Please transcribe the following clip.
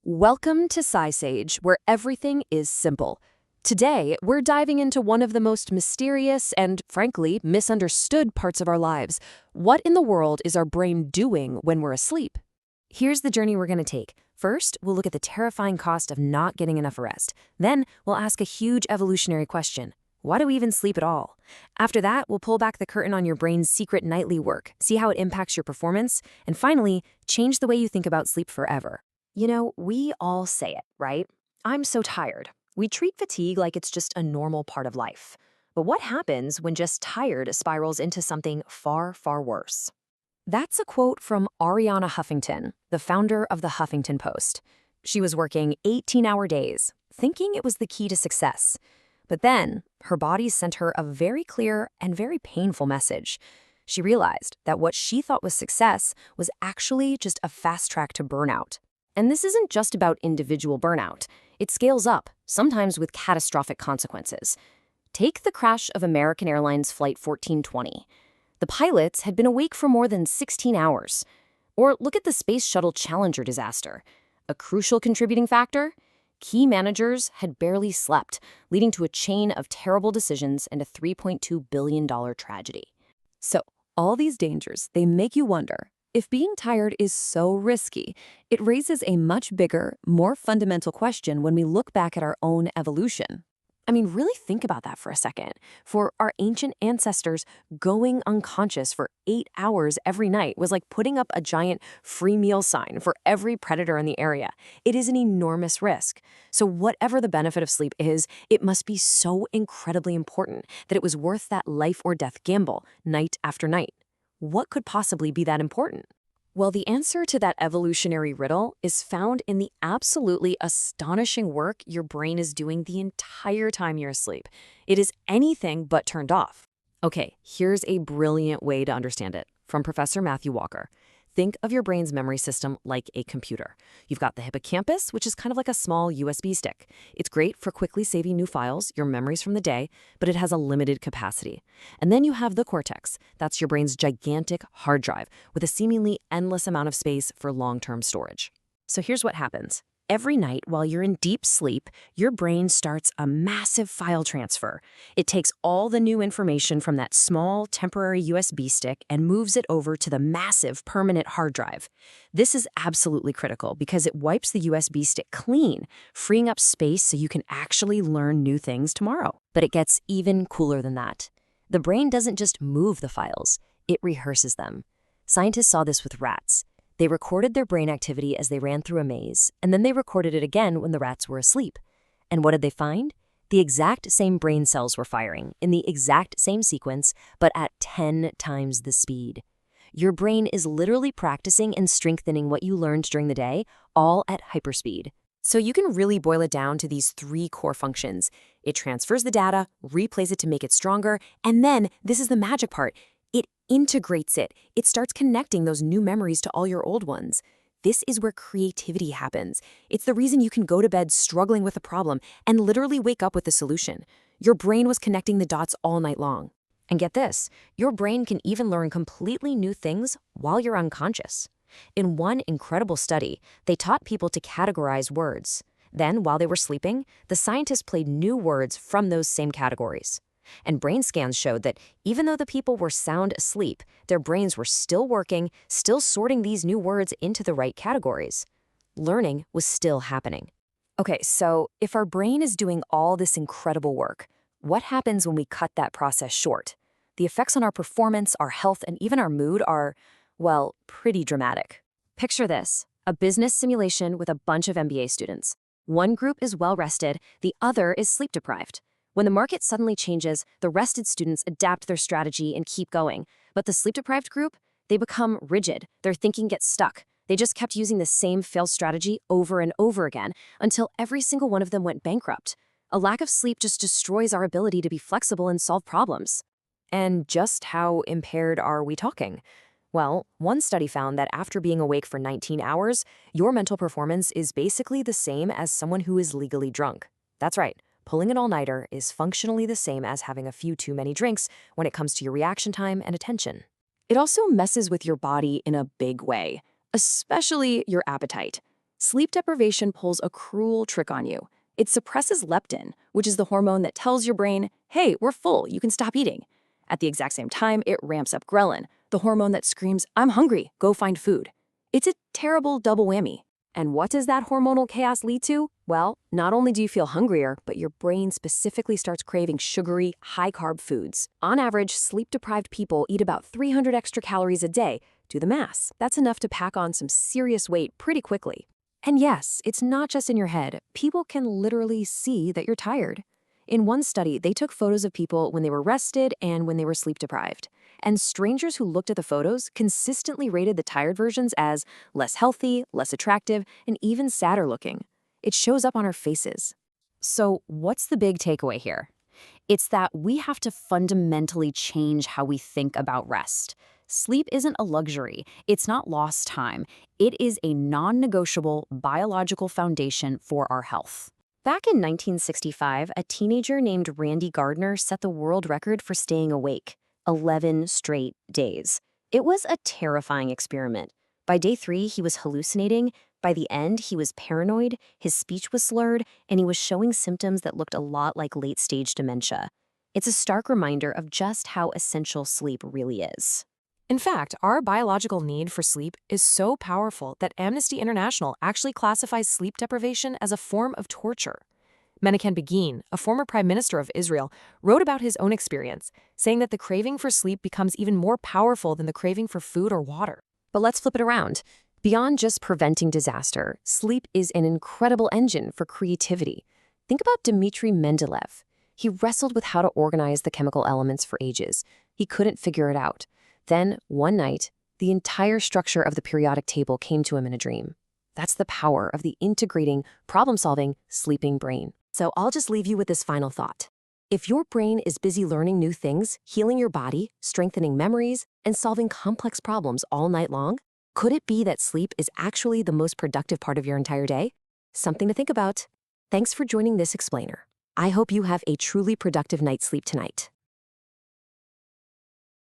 Welcome to SciSage, where everything is simple. Today, we're diving into one of the most mysterious and, frankly, misunderstood parts of our lives. What in the world is our brain doing when we're asleep? Here's the journey we're going to take. First, we'll look at the terrifying cost of not getting enough rest. Then, we'll ask a huge evolutionary question. Why do we even sleep at all? After that, we'll pull back the curtain on your brain's secret nightly work, see how it impacts your performance, and finally, change the way you think about sleep forever. You know, we all say it, right? I'm so tired. We treat fatigue like it's just a normal part of life. But what happens when just tired spirals into something far, far worse? That's a quote from Arianna Huffington, the founder of the Huffington Post. She was working 18-hour days, thinking it was the key to success. But then, her body sent her a very clear and very painful message. She realized that what she thought was success was actually just a fast track to burnout. And this isn't just about individual burnout. It scales up, sometimes with catastrophic consequences. Take the crash of American Airlines Flight 1420. The pilots had been awake for more than 16 hours. Or look at the Space Shuttle Challenger disaster. A crucial contributing factor? Key managers had barely slept, leading to a chain of terrible decisions and a $3.2 billion tragedy. So, all these dangers, they make you wonder, if being tired is so risky, it raises a much bigger, more fundamental question when we look back at our own evolution. I mean, really think about that for a second. For our ancient ancestors, going unconscious for 8 hours every night was like putting up a giant free meal sign for every predator in the area. It is an enormous risk. So whatever the benefit of sleep is, it must be so incredibly important that it was worth that life or death gamble, night after night. What could possibly be that important? Well, the answer to that evolutionary riddle is found in the absolutely astonishing work your brain is doing the entire time you're asleep. It is anything but turned off. Okay, here's a brilliant way to understand it from Professor Matthew Walker. Think of your brain's memory system like a computer. You've got the hippocampus, which is kind of like a small USB stick. It's great for quickly saving new files, your memories from the day, but it has a limited capacity. And then you have the cortex. That's your brain's gigantic hard drive with a seemingly endless amount of space for long-term storage. So here's what happens. Every night while you're in deep sleep, your brain starts a massive file transfer. It takes all the new information from that small, temporary USB stick and moves it over to the massive, permanent hard drive. This is absolutely critical because it wipes the USB stick clean, freeing up space so you can actually learn new things tomorrow. But it gets even cooler than that. The brain doesn't just move the files, it rehearses them. Scientists saw this with rats. They recorded their brain activity as they ran through a maze, and then they recorded it again when the rats were asleep. And what did they find? The exact same brain cells were firing, in the exact same sequence, but at 10 times the speed. Your brain is literally practicing and strengthening what you learned during the day, all at hyperspeed. So you can really boil it down to these 3 core functions. It transfers the data, replays it to make it stronger, and then, this is the magic part, it integrates it. It starts connecting those new memories to all your old ones. This is where creativity happens. It's the reason you can go to bed struggling with a problem and literally wake up with the solution. Your brain was connecting the dots all night long. And get this, your brain can even learn completely new things while you're unconscious. In one incredible study, they taught people to categorize words. Then, while they were sleeping, the scientists played new words from those same categories. And brain scans showed that even though the people were sound asleep, their brains were still working, still sorting these new words into the right categories. Learning was still happening. Okay, so if our brain is doing all this incredible work, what happens when we cut that process short? The effects on our performance, our health, and even our mood are, well, pretty dramatic. Picture this, a business simulation with a bunch of MBA students. One group is well-rested, the other is sleep-deprived. When the market suddenly changes, the rested students adapt their strategy and keep going. But the sleep-deprived group, they become rigid. Their thinking gets stuck. They just kept using the same failed strategy over and over again until every single one of them went bankrupt. A lack of sleep just destroys our ability to be flexible and solve problems. And just how impaired are we talking? Well, one study found that after being awake for 19 hours, your mental performance is basically the same as someone who is legally drunk. That's right. Pulling an all-nighter is functionally the same as having a few too many drinks when it comes to your reaction time and attention. It also messes with your body in a big way, especially your appetite. Sleep deprivation pulls a cruel trick on you. It suppresses leptin, which is the hormone that tells your brain, hey, we're full, you can stop eating. At the exact same time, it ramps up ghrelin, the hormone that screams, I'm hungry, go find food. It's a terrible double whammy. And what does that hormonal chaos lead to? Well, not only do you feel hungrier, but your brain specifically starts craving sugary, high-carb foods. On average, sleep-deprived people eat about 300 extra calories a day. Do the math. That's enough to pack on some serious weight pretty quickly. And yes, it's not just in your head. People can literally see that you're tired. In one study, they took photos of people when they were rested and when they were sleep-deprived. And strangers who looked at the photos consistently rated the tired versions as less healthy, less attractive, and even sadder looking. It shows up on our faces. So what's the big takeaway here? It's that we have to fundamentally change how we think about rest. Sleep isn't a luxury. It's not lost time. It is a non-negotiable biological foundation for our health. Back in 1965, a teenager named Randy Gardner set the world record for staying awake. 11 straight days. It was a terrifying experiment. By day 3, he was hallucinating. By the end, he was paranoid, his speech was slurred, and he was showing symptoms that looked a lot like late-stage dementia. It's a stark reminder of just how essential sleep really is. In fact, our biological need for sleep is so powerful that Amnesty International actually classifies sleep deprivation as a form of torture. Menachem Begin, a former prime minister of Israel, wrote about his own experience, saying that the craving for sleep becomes even more powerful than the craving for food or water. But let's flip it around. Beyond just preventing disaster, sleep is an incredible engine for creativity. Think about Dmitry Mendeleev. He wrestled with how to organize the chemical elements for ages. He couldn't figure it out. Then, one night, the entire structure of the periodic table came to him in a dream. That's the power of the integrating, problem-solving, sleeping brain. So I'll just leave you with this final thought. If your brain is busy learning new things, healing your body, strengthening memories, and solving complex problems all night long, could it be that sleep is actually the most productive part of your entire day? Something to think about. Thanks for joining this explainer. I hope you have a truly productive night's sleep tonight.